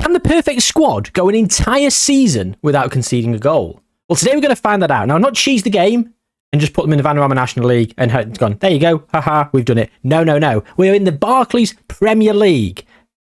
Can the perfect squad go an entire season without conceding a goal? Well, today we're going to find that out. Now, not cheese the game and just put them in the Vanarama National League and it's gone, there you go, haha, we've done it. No. We're in the Barclays Premier League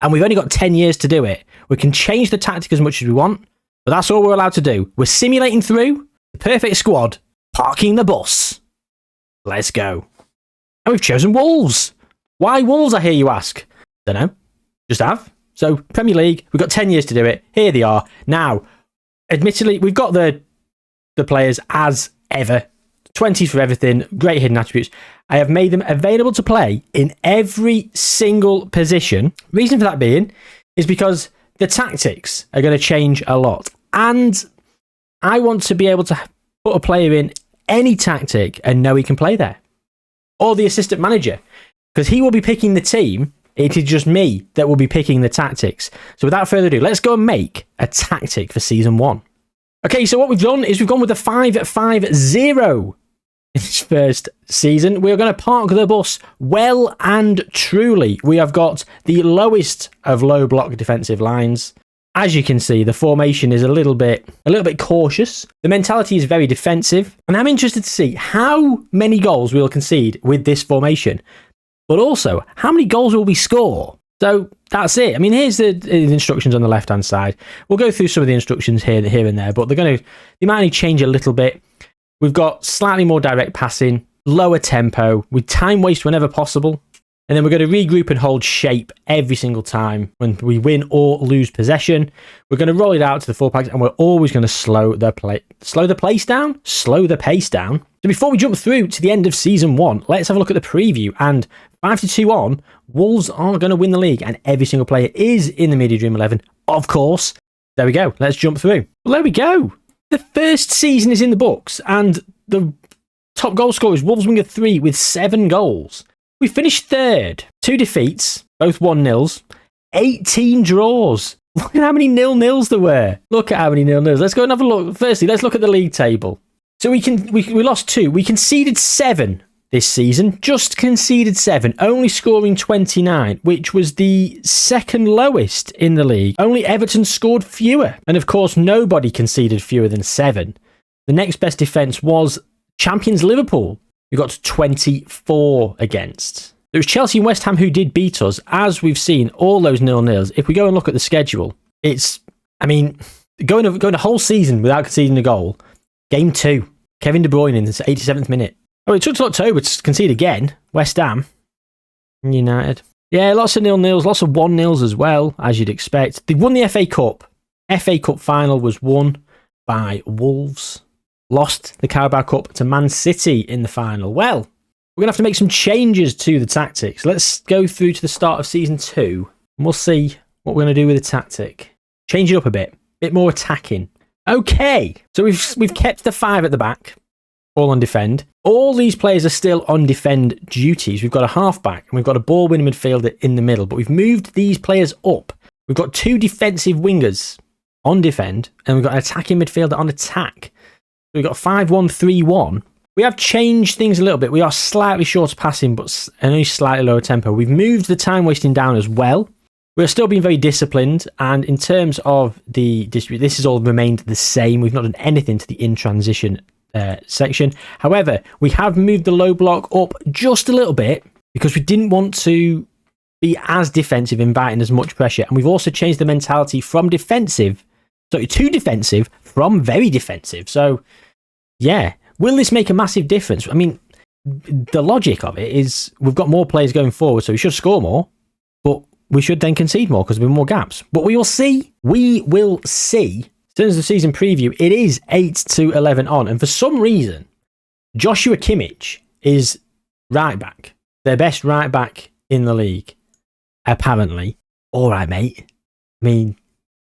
and we've only got 10 years to do it. We can change the tactic as much as we want, but that's all we're allowed to do. We're simulating through the perfect squad, parking the bus. Let's go. And we've chosen Wolves. Why Wolves, I hear you ask? Don't know. Just have. So, Premier League, we've got 10 years to do it. Here they are. Now, admittedly, we've got the players as ever. 20s for everything. Great hidden attributes. I have made them available to play in every single position. Reason for that being is because the tactics are going to change a lot. And I want to be able to put a player in any tactic and know he can play there. Or the assistant manager. Because he will be picking the team. It is just me that will be picking the tactics. So without further ado, let's go and make a tactic for Season 1. Okay, so what we've done is we've gone with the 5-5-0 in this first season. We're going to park the bus well and truly. We have got the lowest of low block defensive lines. As you can see, the formation is a little bit cautious. The mentality is very defensive. And I'm interested to see how many goals we'll concede with this formation. But also, how many goals will we score? So that's it. I mean, here's the instructions on the left-hand side. We'll go through some of the instructions here and there, but they might only change a little bit. We've got slightly more direct passing, lower tempo, with time waste whenever possible. And then we're going to regroup and hold shape every single time when we win or lose possession. We're going to roll it out to the full pace, and we're always going to slow the pace down. So before we jump through to the end of Season 1, let's have a look at the preview. And 5-2 on, Wolves are going to win the league, and every single player is in the Media Dream 11, of course. There we go. Let's jump through. Well, there we go. The first season is in the books, and the top goal scorer is Wolves winger 3 with 7 goals. We finished third. 2 defeats, both 1-0s, 18 draws. Look at how many 0-0s there were. Look at how many 0-0s. Let's go and have a look. Firstly, let's look at the league table. So we lost 2. We conceded 7 this season. Just conceded 7, only scoring 29, which was the second lowest in the league. Only Everton scored fewer. And of course, nobody conceded fewer than 7. The next best defence was champions Liverpool, who got 24 against. It was Chelsea and West Ham who did beat us. As we've seen, all those 0-0s. If we go and look at the schedule, going a whole season without conceding a goal. Game 2, Kevin De Bruyne in the 87th minute. Oh, it took to October to concede again. West Ham, United. Yeah, lots of 0-0s, lots of 1-0s as well, as you'd expect. They won the FA Cup. FA Cup final was won by Wolves. Lost the Carabao Cup to Man City in the final. Well, we're going to have to make some changes to the tactics. Let's go through to the start of Season 2, and we'll see what we're going to do with the tactic. Change it up a bit more attacking. Okay, so we've kept the 5 at the back, all on defend. All these players are still on defend duties. We've got a half-back, and we've got a ball-winning midfielder in the middle, but we've moved these players up. We've got 2 defensive wingers on defend, and we've got an attacking midfielder on attack. We've got 5-1-3-1. We have changed things a little bit. We are slightly shorter passing, but only slightly lower tempo. We've moved the time wasting down as well. We're still being very disciplined, and in terms of the distribute, this has all remained the same. We've not done anything to the in-transition section. However, we have moved the low block up just a little bit because we didn't want to be as defensive, inviting as much pressure. And we've also changed the mentality from defensive, to defensive from very defensive. So, yeah. Will this make a massive difference? I mean, the logic of it is we've got more players going forward, so we should score more, but we should then concede more because there will be more gaps. But we will see. We will see. As soon as the season preview, it is 8-11 on. And for some reason, Joshua Kimmich is right back. Their best right back in the league, apparently. All right, mate. I mean,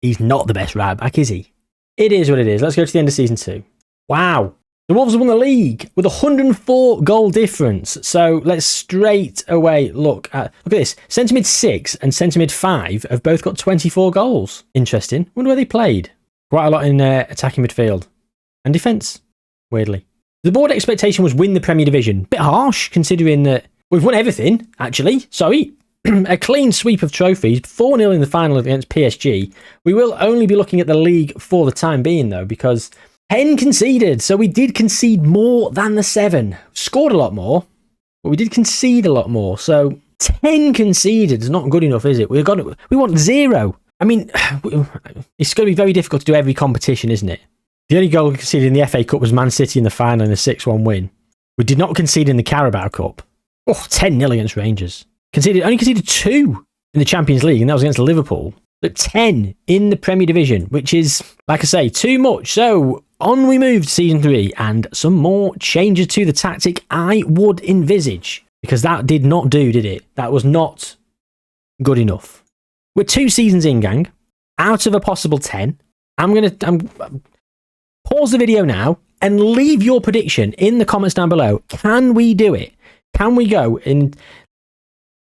he's not the best right back, is he? It is what it is. Let's go to the end of Season 2. Wow. The Wolves have won the league with a 104 goal difference. So let's straight away look at this. Centre mid 6 and centre mid 5 have both got 24 goals. Interesting. Wonder where they played. Quite a lot in attacking midfield and defence, weirdly. The board expectation was win the Premier Division. Bit harsh considering that we've won everything, actually. Sorry. a clean sweep of trophies, 4-0 in the final against PSG. We will only be looking at the league for the time being, though, because 10 conceded. So we did concede more than the 7. Scored a lot more, but we did concede a lot more. So 10 conceded is not good enough, is it? We want 0. I mean, it's going to be very difficult to do every competition, isn't it? The only goal conceded in the FA Cup was Man City in the final in a 6-1 win. We did not concede in the Carabao Cup. 10-0 against Rangers. Only conceded 2 in the Champions League, and that was against Liverpool. But 10 in the Premier Division, which is, like I say, too much. So on we move to Season 3, and some more changes to the tactic I would envisage. Because that did not do, did it? That was not good enough. We're 2 seasons in, gang. Out of a possible 10. I'm pause the video now and leave your prediction in the comments down below. Can we do it? Can we go in?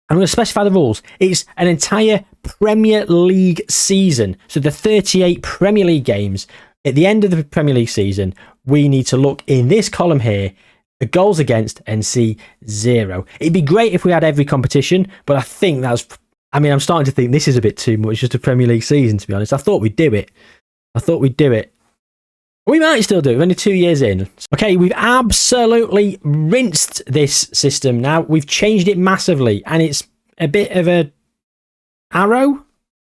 I'm going to specify the rules. It's an entire Premier League season. So the 38 Premier League games. At the end of the Premier League season, we need to look in this column here, the goals against, and see 0. It'd be great if we had every competition, but I think I'm starting to think this is a bit too much, just a Premier League season, to be honest. I thought we'd do it. We might still do it. We're only 2 years in. Okay, we've absolutely rinsed this system now. We've changed it massively, and it's a bit of a arrow, a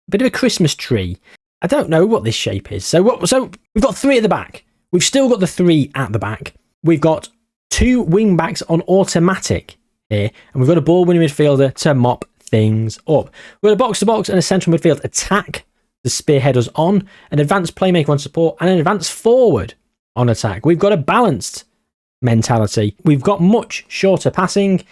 bit of a Christmas tree. I don't know what this shape is. So we've got 3 at the back. We've still got the 3 at the back. We've got 2 wing backs on automatic here, and we've got a ball-winning midfielder to mop things up. We've got a box-to-box and a central midfield attack. The spearheaders on, an advanced playmaker on support, and an advanced forward on attack. We've got a balanced mentality. We've got much shorter passing,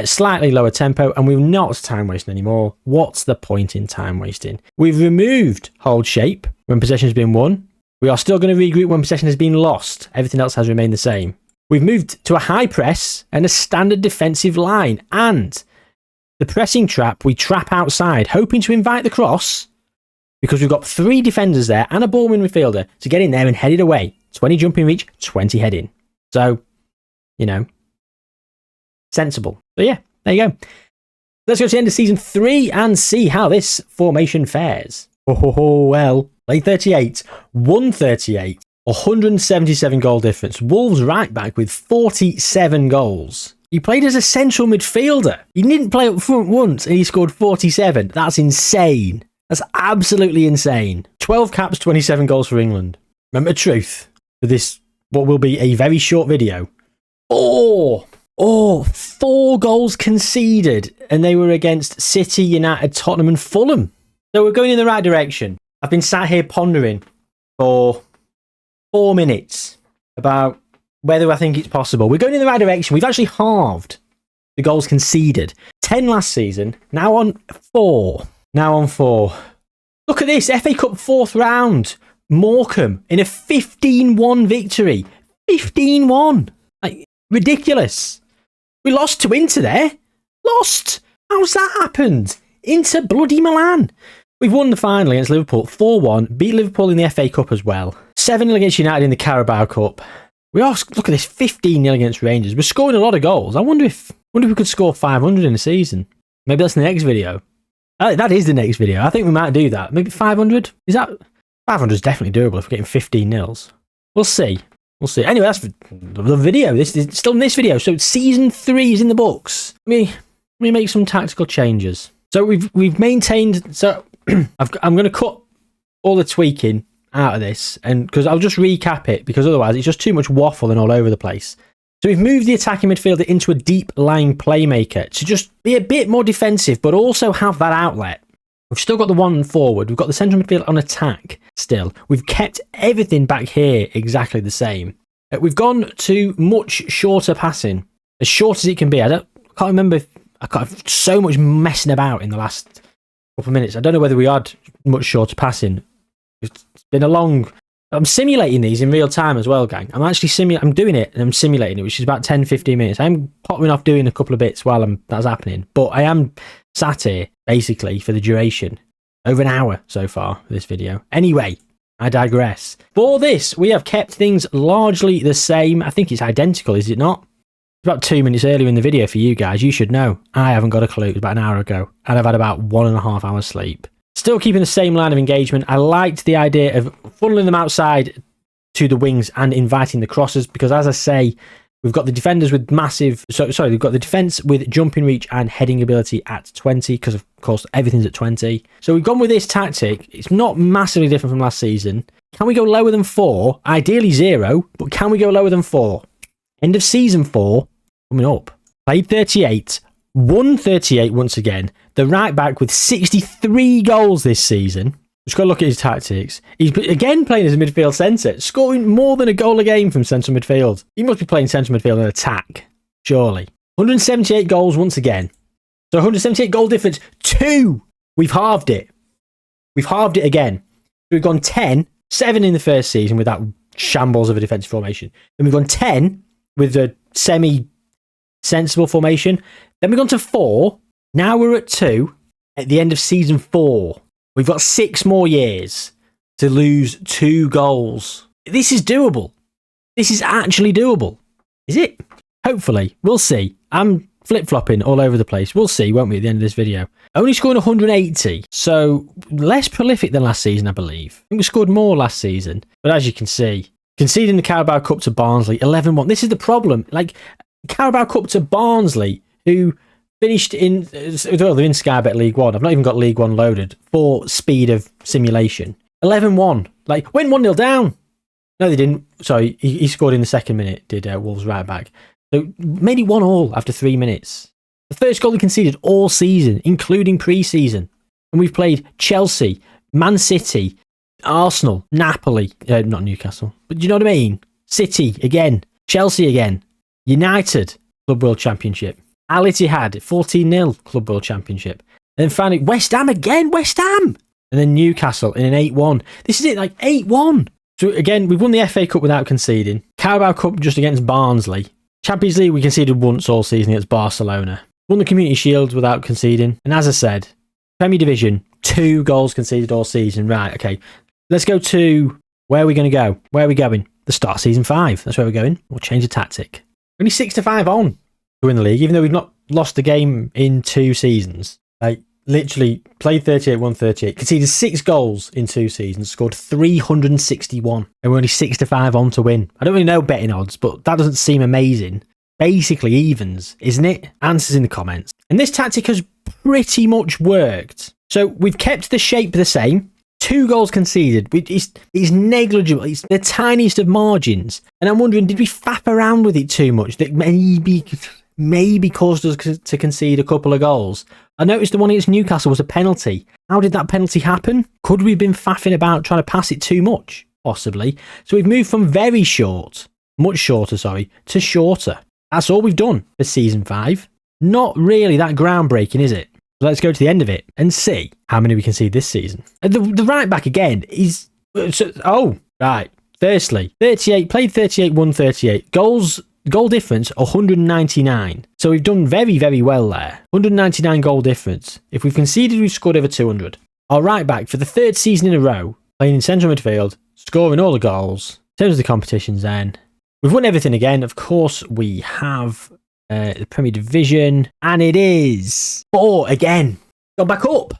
slightly lower tempo, and we've not time wasting anymore. What's the point in time wasting? We've removed hold shape when possession has been won. We are still going to regroup when possession has been lost. Everything else has remained the same. We've moved to a high press and a standard defensive line, and the pressing trap, we trap outside, hoping to invite the cross, because we've got 3 defenders there and a ball-winning midfielder to get in there and head it away. 20 jumping reach, 20 heading. So, sensible. So yeah, there you go. Let's go to the end of Season 3 and see how this formation fares. Well, played 38, won 38, 177 goal difference. Wolves right back with 47 goals. He played as a central midfielder. He didn't play up front once and he scored 47. That's insane. That's absolutely insane. 12 caps, 27 goals for England. Remember the truth for this, what will be a very short video. 4 goals conceded, and they were against City, United, Tottenham and Fulham. So we're going in the right direction. I've been sat here pondering for 4 minutes about whether I think it's possible. We're going in the right direction. We've actually halved the goals conceded. 10 last season, now on 4. Look at this, FA Cup 4th round. Morecambe in a 15-1 victory. 15-1. Like, ridiculous. We lost to Inter there. Lost. How's that happened? Inter bloody Milan. We've won the final against Liverpool 4-1. Beat Liverpool in the FA Cup as well. 7-0 against United in the Carabao Cup. Look at this, 15-0 against Rangers. We're scoring a lot of goals. I wonder if we could score 500 in a season. Maybe that's the next video. That is the next video. I think we might do that. Maybe 500? 500 is definitely doable if we're getting 15 nils. We'll see. Anyway, that's the video. This is still in this video. So Season 3 is in the books. Let me make some tactical changes. So we've maintained. So I'm going to cut all the tweaking out of this, and because I'll just recap it, because otherwise it's just too much waffling all over the place. So we've moved the attacking midfielder into a deep lying playmaker to just be a bit more defensive, but also have that outlet. We've still got the 1 forward. We've got the central midfield on attack still. We've kept everything back here exactly the same. We've gone to much shorter passing, as short as it can be. I can't remember. I got so much messing about in the last couple of minutes. I don't know whether we had much shorter passing. It's been a long. I'm simulating these in real time as well, gang. I'm doing it and I'm simulating it, which is about 10-15 minutes. I'm popping off doing a couple of bits while that's happening. But I am sat here, basically, for the duration. Over an hour so far for this video. Anyway, I digress. For this, we have kept things largely the same. I think it's identical, is it not? about 2 minutes earlier in the video for you guys. You should know. I haven't got a clue. It was about an hour ago. And I've had about 1.5 hours sleep. Still keeping the same line of engagement. I liked the idea of funneling them outside to the wings and inviting the crosses, because as I say, we've got the defenders with we've got the defence with jumping reach and heading ability at 20, because of course everything's at 20. So we've gone with this tactic. It's not massively different from last season. Can we go lower than 4? Ideally 0, but can we go lower than 4? End of season 4, coming up. Played 38, won 38 once again. The right back with 63 goals this season. Just got to look at his tactics. He's again playing as a midfield centre, scoring more than a goal a game from central midfield. He must be playing central midfield and attack, surely. 178 goals once again. So 178 goal difference. 2! We've halved it. We've halved it again. We've gone 10, 7 in the first season with that shambles of a defensive formation. Then we've gone 10 with a semi-sensible formation. Then we've gone to 4. Now we're at 2 at the end of season 4. We've got 6 more years to lose 2 goals. This is doable. This is actually doable. Is it? Hopefully. We'll see. I'm flip-flopping all over the place. We'll see, won't we, at the end of this video. Only scoring 180, so less prolific than last season, I believe. I think we scored more last season. But as you can see, conceding the Carabao Cup to Barnsley, 11-1. This is the problem. Like, Carabao Cup to Barnsley, who finished in, well, they're in Sky Bet League 1. I've not even got League 1 loaded for speed of simulation. 11-1. Like, went 1-0 down. No, they didn't. Sorry, he scored in the second minute, did Wolves right back. So, made it 1-1 after 3 minutes. The first goal he conceded all season, including pre-season. And we've played Chelsea, Man City, Arsenal, Napoli, not Newcastle, but do you know what I mean? City again, Chelsea again, United, Club World Championship. Al Ittihad, 14-0 Club World Championship. And then finally, West Ham again, West Ham! And then Newcastle in an 8-1. This is it, like 8-1. So again, we've won the FA Cup without conceding. Carabao Cup just against Barnsley. Champions League, we conceded once all season against Barcelona. Won the Community Shield without conceding. And as I said, Premier Division, 2 goals conceded all season. Right, okay. Let's go to, where are we going to go? Where are we going? The start of season 5. That's where we're going. We'll change the tactic. Only 6-5 on to win the league, even though we've not lost a game in 2 seasons. Like, literally played 38, won 38, conceded 6 goals in 2 seasons, scored 361, and we're only 6-5 on to win. I don't really know betting odds, but that doesn't seem amazing. Basically evens, isn't it? Answers in the comments. And this tactic has pretty much worked. So we've kept the shape the same. 2 goals conceded. It's negligible. It's the tiniest of margins. And I'm wondering, did we faff around with it too much? That maybe caused us to concede a couple of goals. I noticed the one against Newcastle was a penalty. How did that penalty happen? Could we have been faffing about trying to pass it too much? Possibly. So we've moved from very short, much shorter, sorry, to shorter. That's all we've done for season 5. Not really that groundbreaking, is it? So let's go to the end of it and see how many we concede this season. The right back again is... Oh, right. Firstly, 38, played 38, won 38. Goal difference, 199. So we've done very, very well there. 199 goal difference. If we've conceded, we've scored over 200. Our right back, for the 3rd season in a row, playing in central midfield, scoring all the goals. In terms of the competitions then, we've won everything again. Of course, we have the Premier Division. And it is 4 again. Gone back up.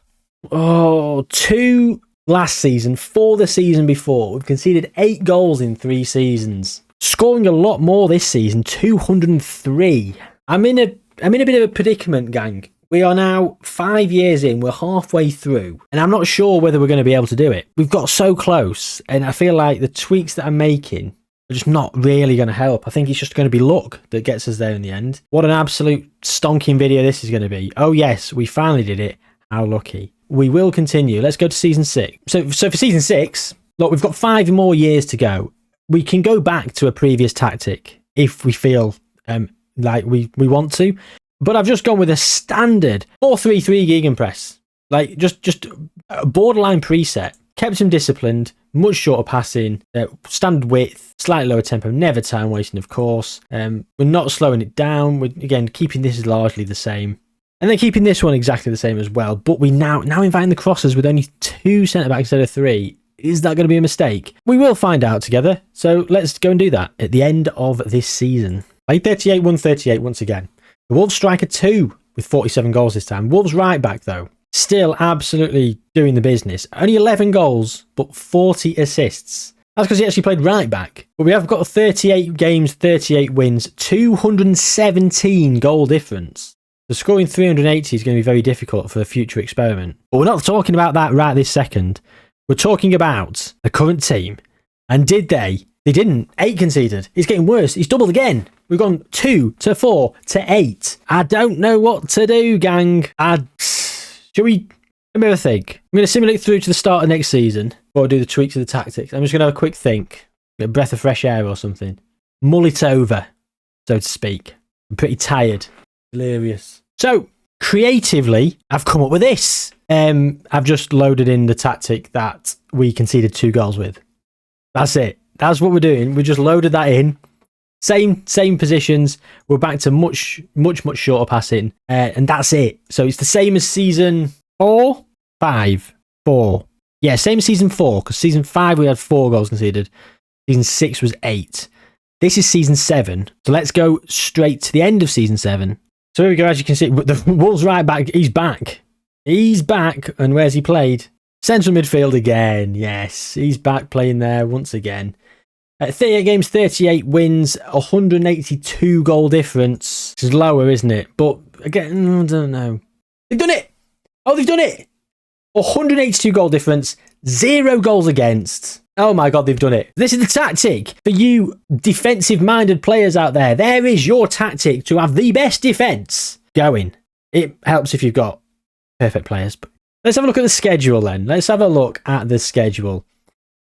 Oh, 2 last season, 4 the season before. We've conceded 8 goals in 3 seasons. Scoring a lot more this season, 203. I'm in a bit of a predicament, gang. We are now 5 years in, we're halfway through, and I'm not sure whether we're going to be able to do it. We've got so close, and I feel like the tweaks that I'm making are just not really going to help. I think it's just going to be luck that gets us there in the end. What an absolute stonking video this is going to be. Oh yes, we finally did it. How lucky. We will continue. Let's go to season 6. So for season 6, look, we've got 5 more years to go. We can go back to a previous tactic if we feel like we want to. But I've just gone with a standard 4-3-3 gegenpress. Like, just a borderline preset. Kept him disciplined, much shorter passing, standard width, slightly lower tempo, never time wasting, of course. We're not slowing it down. We're, again, keeping this largely the same. And then keeping this one exactly the same as well. But we now inviting the crosses with only 2 centre-backs instead of 3. Is that going to be a mistake? We will find out together. So let's go and do that at the end of this season. Played 38, won 38 once again. The Wolves striker 2 with 47 goals this time. Wolves right back, though, still absolutely doing the business. Only 11 goals, but 40 assists. That's because he actually played right back. But we have got 38 games, 38 wins, 217 goal difference. So scoring 380 is going to be very difficult for a future experiment. But we're not talking about that right this second. We're talking about the current team. And did they? They didn't. 8 conceded. It's getting worse. It's doubled again. We've gone 2 to 4 to 8. I don't know what to do, gang. Shall we... Let me have a think. I'm going to simulate through to the start of next season before I do the tweaks of the tactics. I'm just going to have a quick think. A breath of fresh air or something. Mull it over, so to speak. I'm pretty tired. Delirious. So, creatively, I've come up with this. I've just loaded in the tactic that we conceded 2 goals with. That's it. That's what we're doing. We just loaded that in. Same positions. We're back to much shorter passing. And that's it. So it's the same as season 4? 5? 4. Yeah, same as season 4. Because season 5 we had 4 goals conceded. Season 6 was 8. This is season 7. So let's go straight to the end of season 7. So here we go. As you can see, the Wolves right back, he's back. He's back. And where's he played? Central midfield again. Yes, he's back playing there once again. 38 games, 38 wins, 182 goal difference. Which is lower, isn't it? But again, I don't know. They've done it. Oh, they've done it. 182 goal difference, 0 goals against. Oh my God, they've done it. This is the tactic for you defensive-minded players out there. There is your tactic to have the best defense going. It helps if you've got perfect players. But let's have a look at the schedule then. Let's have a look at the schedule.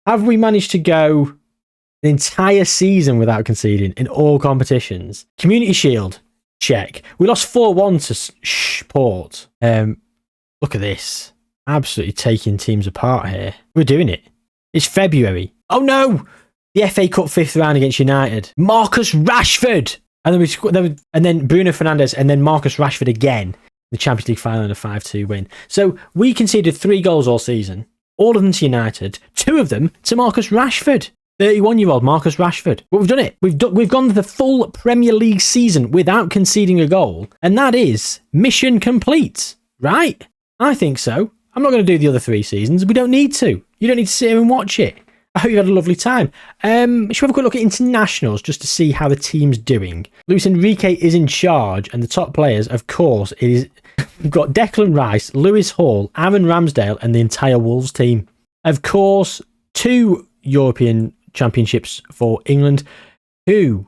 Have we managed to go the entire season without conceding in all competitions? Community Shield, check. We lost 4-1 to Port. Look at this. Absolutely taking teams apart here. We're doing it. It's February. Oh no! The FA Cup 5th round against United. Marcus Rashford! And then Bruno Fernandes, and then Marcus Rashford again. The Champions League final and a 5-2 win. So we conceded 3 goals all season. All of them to United. 2 of them to Marcus Rashford. 31-year-old Marcus Rashford. But we've done it. We've gone the full Premier League season without conceding a goal. And that is mission complete. Right? I think so. I'm not going to do the other 3 seasons. We don't need to. You don't need to sit here and watch it. I hope you had a lovely time. Should we have a quick look at internationals just to see how the team's doing? Luis Enrique is in charge, and the top players, of course, we've got Declan Rice, Lewis Hall, Aaron Ramsdale, and the entire Wolves team. Of course, 2 European Championships for England. Who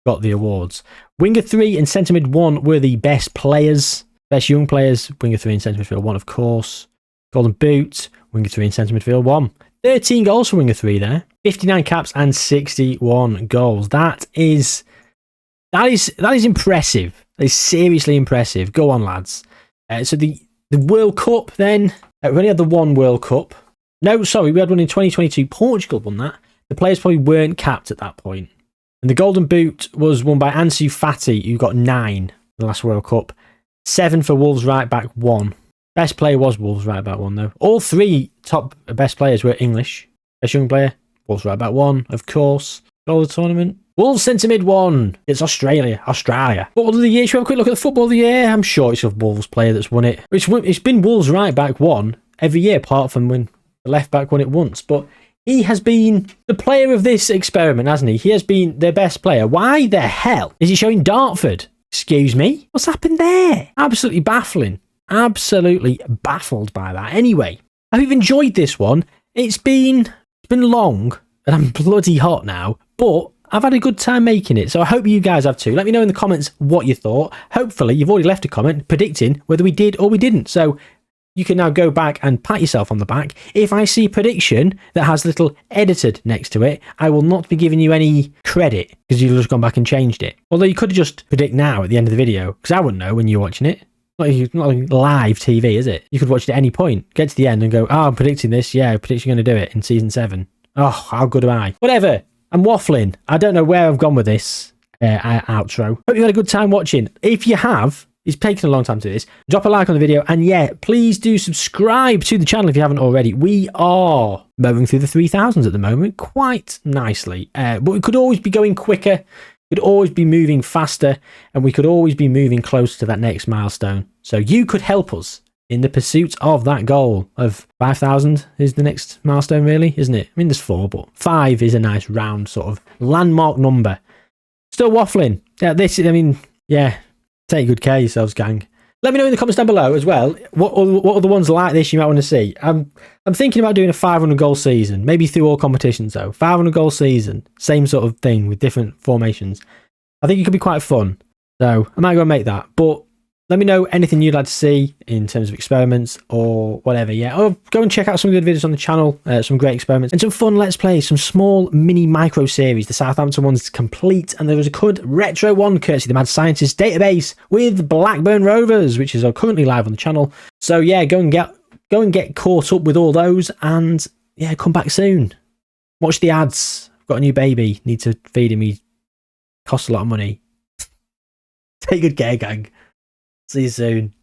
got the awards? Winger 3 and centre mid 1 were the best players. Best young players. Winger 3 and centre midfield 1, of course. Golden Boot. Winger 3 and centre midfield 1. 13 goals for Winger 3 there. 59 caps and 61 goals. That is impressive. That is seriously impressive. Go on, lads. So the World Cup then. We only had the 1 World Cup. No, sorry, we had one in 2022. Portugal won that. The players probably weren't capped at that point. And the Golden Boot was won by Ansu Fati, who got 9 in the last World Cup. 7 for Wolves right back 1. Best player was Wolves right back 1 though. All 3 top best players were English. Best young player, Wolves right back 1, of course. Goal of the tournament. Wolves centre mid 1. It's Australia. Football of the year. Should we have a quick look at the football of the year? I'm sure it's a Wolves player that's won it. It's been Wolves right back 1 every year, apart from when the left back won it once. But he has been the player of this experiment, hasn't he? He has been their best player. Why the hell is he showing Dartford? Excuse me? What's happened there? Absolutely baffling. Absolutely baffled by that. Anyway, I hope you've enjoyed this one. It's been long and I'm bloody hot now, but I've had a good time making it. So I hope you guys have too. Let me know in the comments what you thought. Hopefully you've already left a comment predicting whether we did or we didn't. So you can now go back and pat yourself on the back. If I see a prediction that has little edited next to it, I will not be giving you any credit because you've just gone back and changed it. Although you could have just predict now at the end of the video because I wouldn't know when you're watching it. Not like live TV, is it? You could watch it at any point, get to the end and go, I'm predicting this. Yeah, I'm predicting you're going to do it in season 7. Oh, how good am I? Whatever. I'm waffling. I don't know where I've gone with this outro. Hope you had a good time watching. If you have, it's taken a long time to do this. Drop a like on the video. And yeah, please do subscribe to the channel if you haven't already. We are moving through the 3,000s at the moment quite nicely. But we could always be going quicker. We'd always be moving faster, and we could always be moving closer to that next milestone. So you could help us in the pursuit of that goal of 5,000 is the next milestone, really, isn't it? I mean, there's 4, but 5 is a nice round sort of landmark number. Still waffling. Yeah, take good care of yourselves, gang. Let me know in the comments down below as well, what other ones like this you might want to see. I'm thinking about doing a 500 goal season, maybe through all competitions though. 500 goal season, same sort of thing with different formations. I think it could be quite fun. So I might go and make that. But let me know anything you'd like to see in terms of experiments or whatever. Yeah, or go and check out some good videos on the channel, some great experiments and some fun let's plays, some small mini micro series. The Southampton one's complete, and there was a good retro one courtesy the Mad Scientist database with Blackburn Rovers, which is currently live on the channel. So yeah, go and get caught up with all those, and yeah, come back soon. Watch the ads. I've got a new baby, need to feed him. He costs a lot of money. Take good care, gang. See you soon.